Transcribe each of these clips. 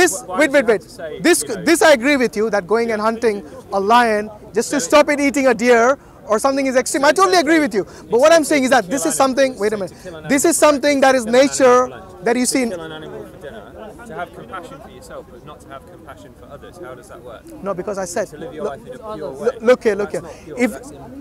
wait. This I agree with you, that going and hunting a lion just to stop it eating a deer or something is extreme. I totally agree with you. But what I'm saying is that this is something, wait a minute, this is something that is nature that you see. Kill an animal for dinner, to have compassion for yourself, but not to have compassion for others. How does that work? No, because I said, To live your life in a pure way. look here.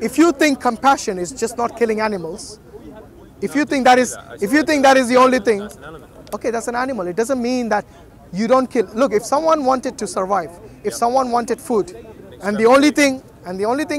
If you think compassion is just not killing animals, if you think that is the only thing, That's an element. okay, that's an animal. It doesn't mean that you don't kill. Look, if someone wanted to survive, if someone wanted food, and the only thing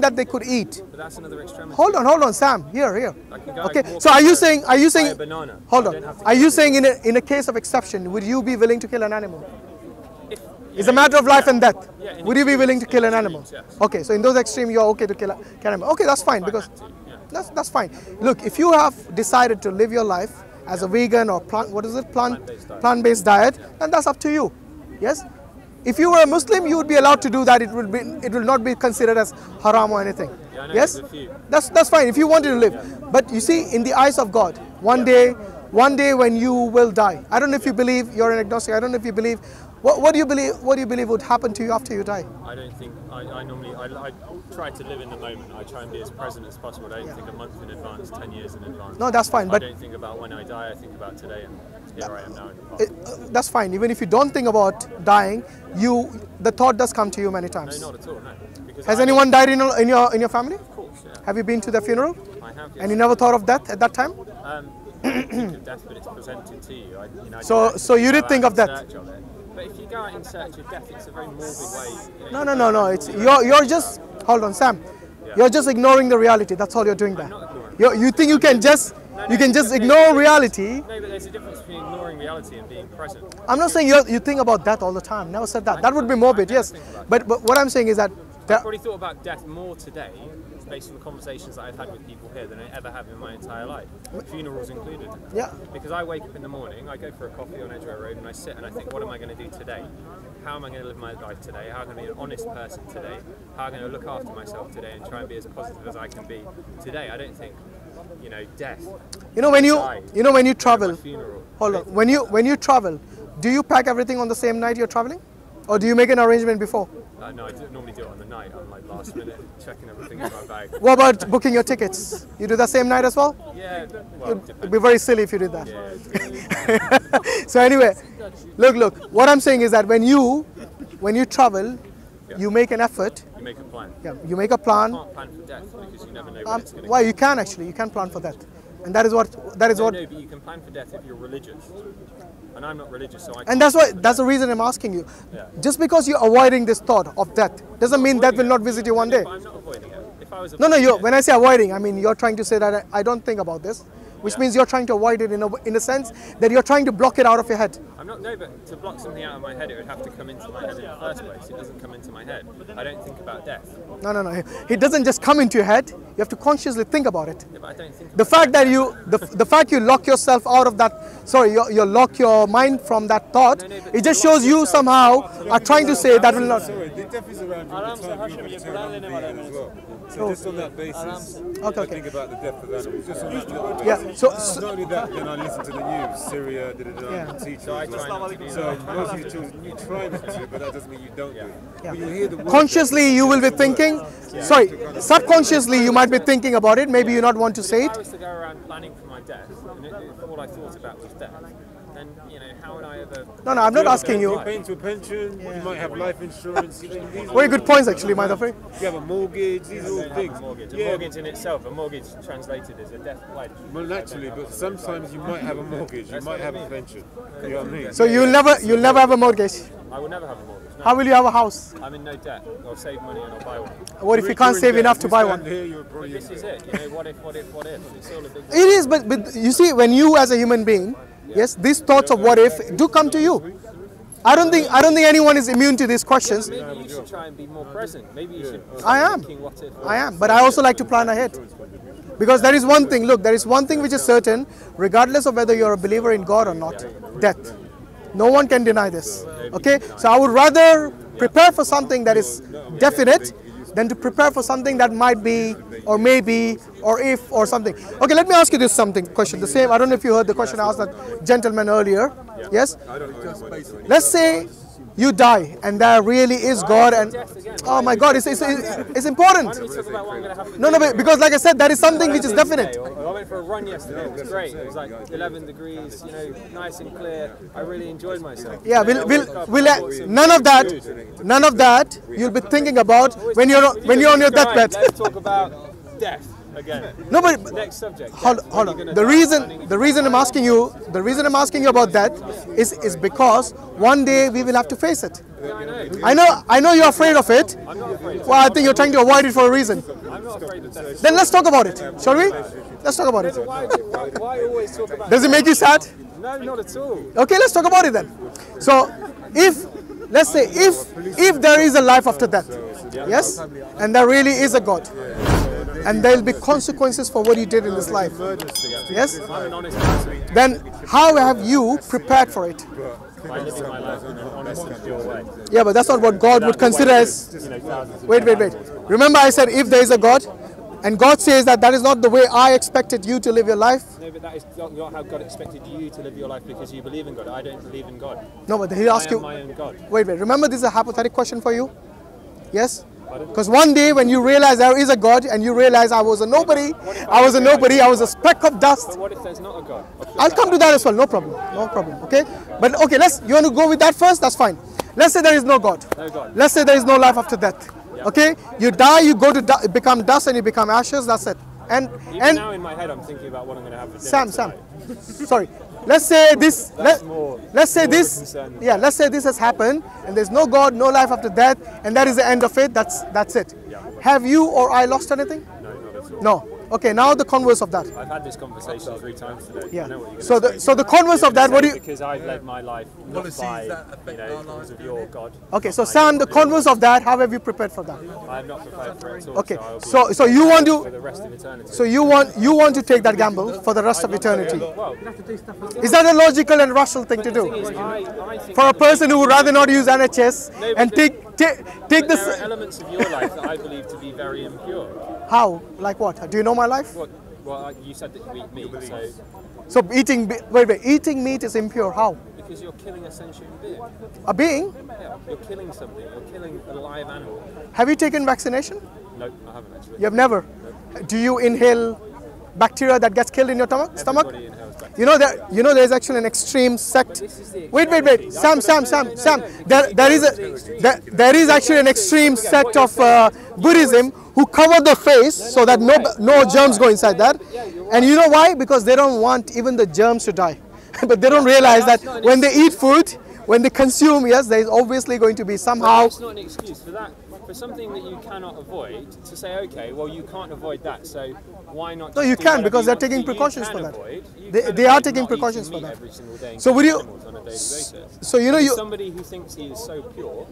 that they could eat. But that's another extremity. Hold on, Sam. Here. I can go Okay. and walk So are you buy saying? a banana. Hold I don't have on. to Are go you and- saying in a case of exception, would you be willing to kill an animal? It's a know, matter of life and death. Yeah, in Would you be willing to kill an extremes, animal? yes. Okay. So in those extremes, you're okay to kill an animal. Okay, that's fine because that's fine. Look, if you have decided to live your life as a vegan or plant-based diet, then that's up to you. Yes. If you were a Muslim, you would be allowed to do that. It will not be considered as haram or anything. Yeah, I know, yes, there's a few. that's fine if you wanted to live. But you see, in the eyes of God, one day when you will die. I don't know if you believe, you're an agnostic. I don't know if you believe. What do you believe? What do you believe would happen to you after you die? I don't think, I normally try to live in the moment. I try and be as present as possible. I don't think a month in advance, 10 years in advance. No, that's fine. I But don't think about when I die, I think about today, and here I am now in the past. that's fine. Even if you don't think about dying, the thought does come to you many times. No, not at all, no. Because Has anyone died in your family? Of course, yeah. Have you been to their funeral? I have, yes. And you never thought of death at that time? You think of death, but it's presented to you. So you did think of death? But if you go out in search of death, it's a very morbid way. No. It's you're just, hold on, Sam. You're just ignoring the reality. That's all you're doing there. I'm not ignoring You think you can just ignore reality? No, but there's a difference between ignoring reality and being present. I'm not saying you think about death all the time. Never said that. That would be morbid, yes. But what I'm saying is that I've probably thought about death more today, based on the conversations that I've had with people here, than I ever have in my entire life, funerals included. Yeah. Because I wake up in the morning, I go for a coffee on Edgware Road, and I sit and I think, what am I going to do today? How am I going to live my life today? How am I going to be an honest person today? How am I going to look after myself today and try and be as positive as I can be today? I don't think, death. When you travel. Funeral. Hold on. When you travel, do you pack everything on the same night you're traveling, or do you make an arrangement before? No, I normally do it on the night. I'm like last minute checking everything in my bag. What about booking your tickets? You do the same night as well? Yeah, well, It'd be very silly if you did that. yeah, So anyway, look. What I'm saying is that when you travel, you make an effort. you make a plan. Yeah, you make a plan. You can't plan for death because you never know when it's going to Why you can actually? You can plan for that, and that is what. No, but you can plan for death if you're religious. And I'm not religious, so I can't. And that's the reason I'm asking you. Yeah. Just because you're avoiding this thought of death doesn't mean that will not visit you one day. But I'm not avoiding it. If I was No. avoiding it, When I say avoiding, I mean you're trying to say that I don't think about this, which means you're trying to avoid it in a sense that you're trying to block it out of your head. I'm not. No, but to block something out of my head, it would have to come into my head in the first place. It doesn't come into my head. I don't think about death. No. It doesn't just come into your head. You have to consciously think about it. Yeah, but I don't think. The fact that the fact you lock yourself out of that, you lock your mind from that thought, it just shows you somehow are trying to say that will not. Sorry, the death is around all the time. You have to turn on the being as well. So just on that basis, Okay. think about the death of animals. Just on that little basis. Yeah. So Not only that, then I listen to the news, Syria, Yeah. teachers. So I try not to do So that. most of your children, you try not to, but that doesn't mean you don't do it. Yeah. When you hear the word consciously you will be thinking. Sorry, subconsciously you might be thinking about it. Maybe you not want to say If I it. was to go around planning for my death, and if all I thought about was death, then how would I ever? No, I'm not asking you're you. paying to a pension, you might have life insurance. These are Very good points actually, my friend. You have a mortgage, these are all things. A mortgage. Yeah. A mortgage in itself, a mortgage translated as a death pledge. Well, naturally, but sometimes you might have a mortgage, you might have a pension. You know what I mean? So you'll never have a mortgage. I will never have a mortgage. No. How will you have a house? I'm in no debt. I'll save money and I'll buy one. What if you can't save enough to buy one? Here, you're probably This is it. What if? It's all a big. It is, but you see, when you as a human being, yes, these thoughts of what if do come to you. I don't think anyone is immune to these questions. Maybe you should try and be more present. Maybe you should. I am. Thinking, what if? I am, but I also like to plan ahead. Because there is one thing, look, there is one thing which is certain, regardless of whether you're a believer in God or not, death. No one can deny this. Okay? So I would rather prepare for something that is definite than to prepare for something that might be or maybe or if or something. Okay, let me ask you this question. The same, I don't know if you heard the question I asked that gentleman earlier. Yes? Let's say you die and there really is God and oh my God, it's important. No, but because like I said, that is something which is definite. I went for a run yesterday. It was great. It was like 11 degrees, you know, nice and clear. I really enjoyed myself. Yeah, none of that you'll be thinking about when you're on your deathbed. Let's talk about death again. No, but next subject. Hold on. The reason I'm asking you about that is because one day we will have to face it. Yeah, I know you're afraid of it. I'm not afraid of it. Well, I think you're trying to avoid it for a reason. I'm not afraid of death. Then let's talk about it, shall we? Let's talk about it. Why always talk about Does it make you sad? No, not at all. Okay, let's talk about it then. So, let's say if there is a life after death, yes, and there really is a God, and there will be consequences for what you did in this life, yes, I'm an honest person. then how have you prepared for it? By living my life in an honest and pure way. Yeah, but that's not what God would consider as. Wait. Remember I said if there is a God, and God says that is not the way I expected you to live your life. No, but that is not how God expected you to live your life because you believe in God. I don't believe in God. No, but He asked you. I am my own God. Wait. Remember, this is a hypothetical question for you. Yes. Because one day when you realize there is a God and you realize I was a nobody, I was a speck of dust. But what if there's not a God? I'll come to that as well. No problem. Okay. But okay, you want to go with that first? That's fine. Let's say there is no God. No God. Let's say there is no life after death. Okay, you die, you go to become dust, and you become ashes. That's it. And now in my head, I'm thinking about what I'm going to have for dinner. Sam. Sorry. Let's say this. Let's say this. Yeah. Let's say this has happened, and there's no God, no life after death, and that is the end of it. That's it. Yeah. Have you or I lost anything? No, not at all. No. Okay. Now the converse of that. I've had this conversation 3 times today. Yeah. I know what you're So gonna say. the converse of that. What do you? Because I've led my life not by, because of your God. Okay. So Sam, the converse of that. How have you prepared for that? I'm not prepared for it at all. Okay. So So you want for to. the rest of eternity. So you want to take that gamble for the rest of eternity. Well, Is that a logical and rational thing to do? I think For a person who would rather not use NHS and take there this. are elements of your life that I believe to be very impure. How? Like what? Do you know my life? Well, you said that you eat meat, so So eating meat is impure. How? because you're killing a sentient being. A being? Yeah, you're killing something. You're killing a live animal. Have you taken vaccination? No, I haven't actually. You have never. Do you inhale bacteria that gets killed in your stomach? Everybody inhales bacteria. You know there's actually an extreme sect. Wait. Sam. There is actually an extreme sect of Buddhism who cover the face so that no germs go inside that. And you know why? Because they don't want even the germs to die. But they don't realize that when they eat food, when they consume, yes, there is obviously going to be somehow. That's not an excuse for that. For something that you cannot avoid, to say, okay, well, you can't avoid that, so why not? No, you can, because they're taking precautions for that. They are taking precautions for that. So would you? So you know you. Somebody who thinks he is so pure,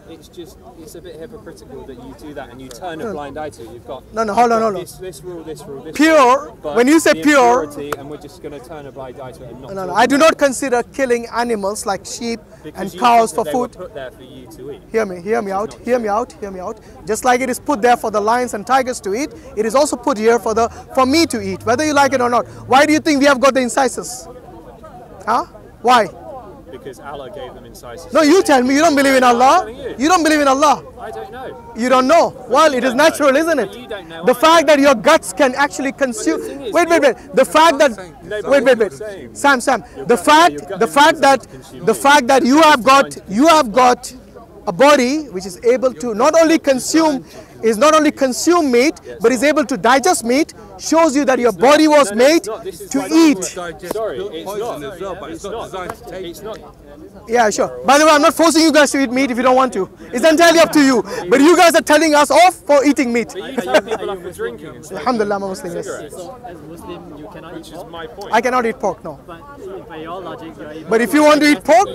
it's a bit hypocritical that you do that and you turn a blind eye to it. You've got no, hold on. This rule. Pure. When you say pure, and we're just going to turn a blind eye to it. And not no. I do not consider killing animals like sheep and cows for food. Put there for you to eat. Hear me out. Just like it is put there for the lions and tigers to eat, it is also put here for me to eat, whether you like it or not. Why do you think we have got the incisors? Huh? Why? Because Allah gave them incisors. No, you tell me. You don't believe in Allah. You don't believe in Allah. I don't know. You don't know. Well, it is natural, isn't it? You don't know. The fact that your guts can actually consume. Wait. The fact that. Wait. Sam. The fact that you have got a body which is able to not only consume meat, but is able to digest meat, shows you that your body was made to eat. Sorry, it's not. Yeah, sure. By the way, I'm not forcing you guys to eat meat if you don't want to. It's entirely up to you. But you guys are telling us off for eating meat. But you tell people off for drinking and stuff. Alhamdulillah, I'm a Muslim, yes. So as a Muslim, you cannot eat pork. My point. I cannot eat pork, no. But by your logic, you're able But if you want to eat pork,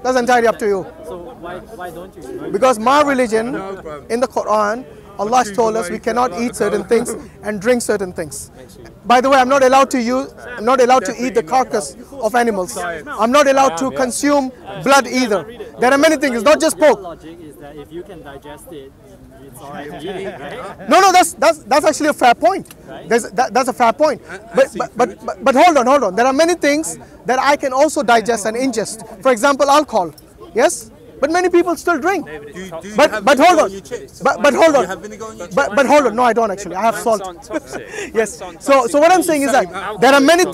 that's entirely up to you. So why don't you? Because my religion, in the Quran, Allah has told us we cannot eat certain things and drink certain things. By the way, I'm not allowed to eat the carcass of animals. I'm not allowed to consume blood either. There are many things, not just pork. Your logic is that if you can digest it, it's alright to eat it, right? No, that's actually a fair point. That's a fair point. But hold on. There are many things that I can also digest and ingest. For example, alcohol. Yes? But many people still drink. But hold on. But hold on. But hold on. No, I don't actually. I have salt. Yes. So what I'm saying is that there are many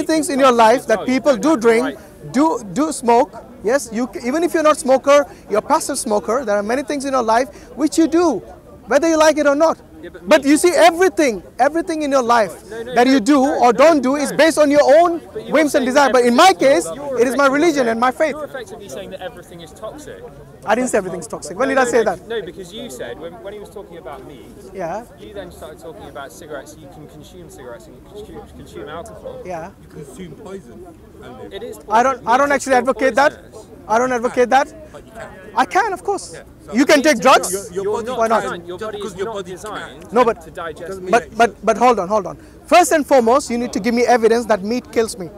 things in your life that people do drink, do smoke. Yes, even if you're not a smoker, you're a passive smoker. There are many things in your life which you do, whether you like it or not. But you see, everything in your life that you do or don't do is based on your own whims and desire. But in my case, it is my religion and my faith. You're effectively saying that everything is toxic. I didn't say everything's toxic. When did I say that? No, because you said, when he was talking about meat, yeah, you then started talking about cigarettes. You can consume cigarettes and you can consume alcohol. Yeah. You consume poison. It is poison. I don't actually advocate that. I don't advocate that. I can, of course. Yeah. You can take drugs. Why not? Your body is not designed to digest meat. But hold on. First and foremost, you need to give me evidence that meat kills me.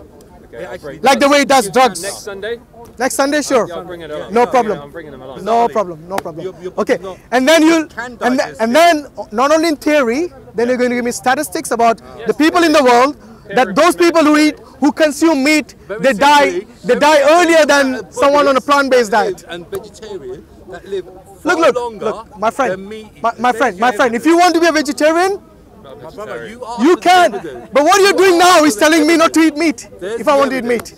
Okay, like the way it does drugs. Next Sunday? Next Sunday, sure. I'll bring it along. No problem. I'm bringing them along. No problem. Okay. And then not only in theory, then you're going to give me statistics about the people in the world, that those people who consume meat, they die earlier than someone on a plant-based diet. And vegetarian that live look, my friend, if you want to be a vegetarian, you can. But what you're doing now is telling me not to eat meat if I want to eat meat.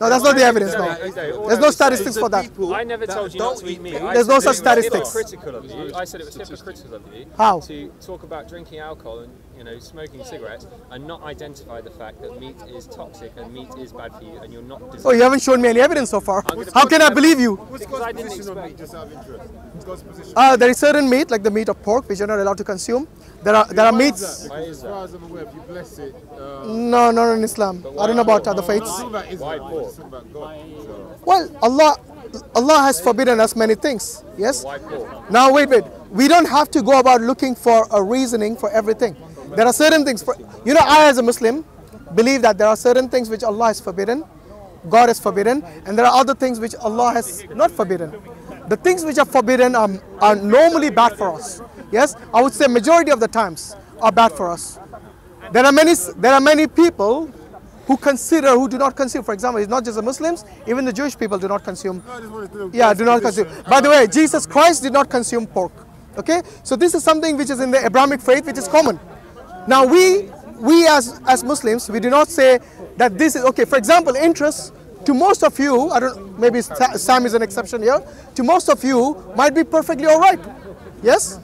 No, that's not the evidence, no. There's no statistics for that. I never told you not to eat meat. There's no such statistics. I said it was hypocritical of you to talk about drinking alcohol and smoking cigarettes and not identify the fact that meat is toxic and meat is bad for you and you're not. Oh, you haven't shown me any evidence so far. How can I believe you? What's God's position on meat, just out of interest? God's position? There is certain meat, like the meat of pork, which you're not allowed to consume. There are meats. As far as I'm aware, if you bless it. No, not in Islam. I don't know about other faiths. Why pork? Well, Allah has forbidden us many things. Yes. Now wait. We don't have to go about looking for a reasoning for everything. There are certain things. I as a Muslim believe that there are certain things which Allah has forbidden, God has forbidden, and there are other things which Allah has not forbidden. The things which are forbidden are normally bad for us. Yes, I would say majority of the times are bad for us. There are many people who do not consume. For example, it's not just the Muslims, even the Jewish people do not consume. Do not consume. By the way, Jesus Christ did not consume pork. Okay, so this is something which is in the Abrahamic faith, which is common. Now we as Muslims, we do not say that this is okay. For example, interest to most of you, maybe Sam is an exception here. To most of you, might be perfectly all right. Yes,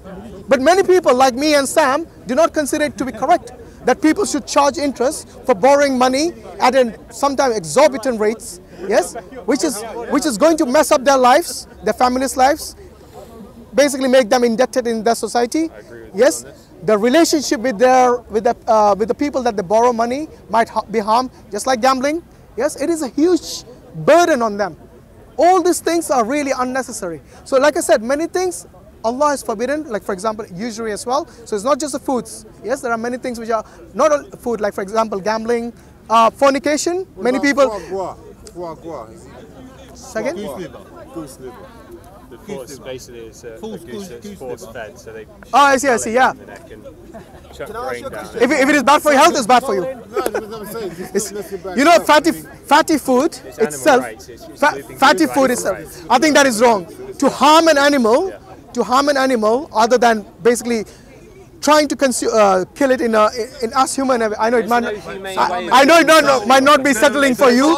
but many people like me and Sam do not consider it to be correct. That people should charge interest for borrowing money at sometimes exorbitant rates. Yes, which is going to mess up their lives, their families' lives, basically make them indebted in their society. Yes, the relationship with the people that they borrow money might be harmed, just like gambling. Yes, it is a huge burden on them. All these things are really unnecessary. So like I said, many things Allah has forbidden, like for example, usury as well. So it's not just the foods. Yes, there are many things which are not all food, like for example, gambling, fornication. Many people. Foie gras. Second? Goose liver. The force basically is a goose that's force fed, so they. Oh, I see, yeah. Chuck brain down. If it is bad for your health, it's bad for you. Fatty food itself. Fatty food itself. I think that is wrong. To harm an animal, other than basically trying to kill it in us human. I know it might. Might not be settling for you.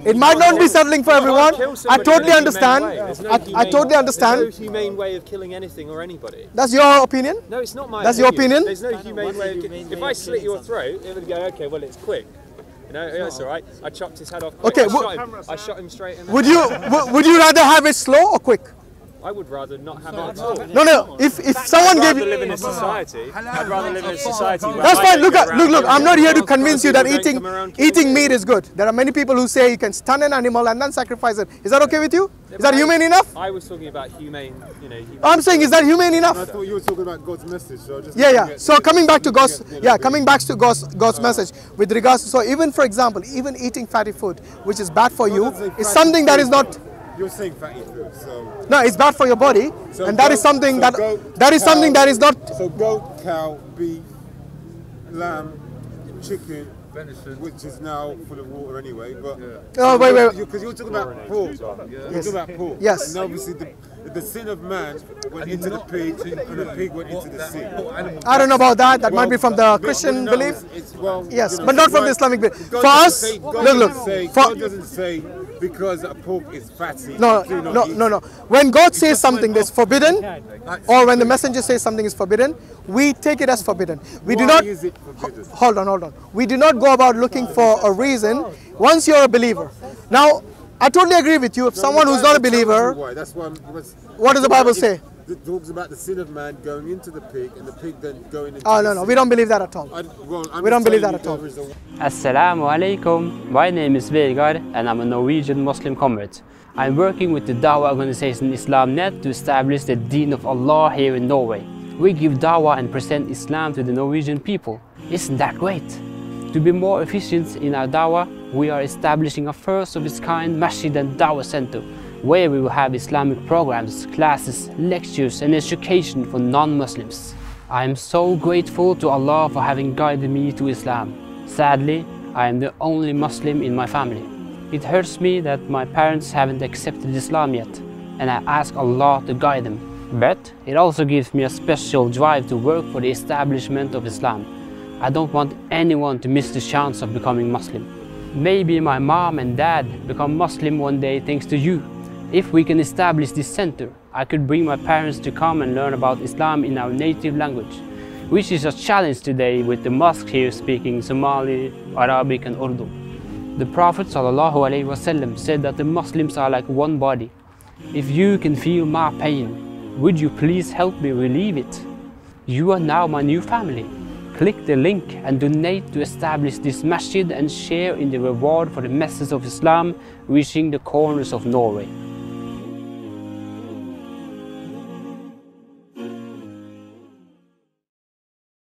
It might not be settling for everyone. I totally understand. I totally understand. There's no humane way of killing anything or anybody. That's your opinion? No, it's not my. That's your opinion. There's no humane way of killing. If I slit your throat, it would go, okay, well it's quick. That's all right. I chopped his head off. Okay. I shot him straight in the Would you rather have it slow or quick? I would rather not have it at all. No. If someone gave you, I'd rather live in a society. That's fine. Look. I'm not here to convince you that eating meat is good. There are many people who say you can stun an animal and then sacrifice it. Is that okay with you? Is that humane enough? I was talking about humane. I'm saying, is that humane enough? I thought you were talking about God's message. So So coming back to God's message with regards to, so even for example, even eating fatty food, which is bad for you, is something that is not. You're saying fatty food, so. No, it's bad for your body, so and that is something that is not. So goat, cow, beef, lamb, chicken, which is now full of water anyway. But Oh, wait. because you're talking about pork. You're talking about pork. Yes. And obviously the sin of man went into the pig, and the pig went into the sea. I don't know about that. That might be from the Christian belief. Yes, but not from the Islamic belief. For us, look. God doesn't say because a pork is fatty. No. do not eat. When God says something that's forbidden, or when the messenger says something is forbidden, we take it as forbidden. We do Why not. is it forbidden? Hold on. We do not go about looking for a reason once you're a believer. Now, I totally agree with you. If someone who's not a believer, Why? That's why. what does the Bible say? It talks about the sin of man going into the pig and the pig then going into Oh, the no. sea. We don't believe that at all. We don't believe that at all. Assalamu alaikum. My name is Vegard and I'm a Norwegian Muslim convert. I'm working with the Dawah organization IslamNet to establish the Deen of Allah here in Norway. We give Dawah and present Islam to the Norwegian people. Isn't that great? To be more efficient in our Dawah, we are establishing a first of its kind Masjid and Dawah Center, where we will have Islamic programs, classes, lectures and education for non-Muslims. I am so grateful to Allah for having guided me to Islam. Sadly, I am the only Muslim in my family. It hurts me that my parents haven't accepted Islam yet, and I ask Allah to guide them. But it also gives me a special drive to work for the establishment of Islam. I don't want anyone to miss the chance of becoming Muslim. Maybe my mom and dad become Muslim one day thanks to you. If we can establish this center, I could bring my parents to come and learn about Islam in our native language, which is a challenge today with the mosque here speaking Somali, Arabic and Urdu. The Prophet ﷺ said that the Muslims are like one body. If you can feel my pain, would you please help me relieve it? You are now my new family. Click the link and donate to establish this masjid and share in the reward for the message of Islam reaching the corners of Norway.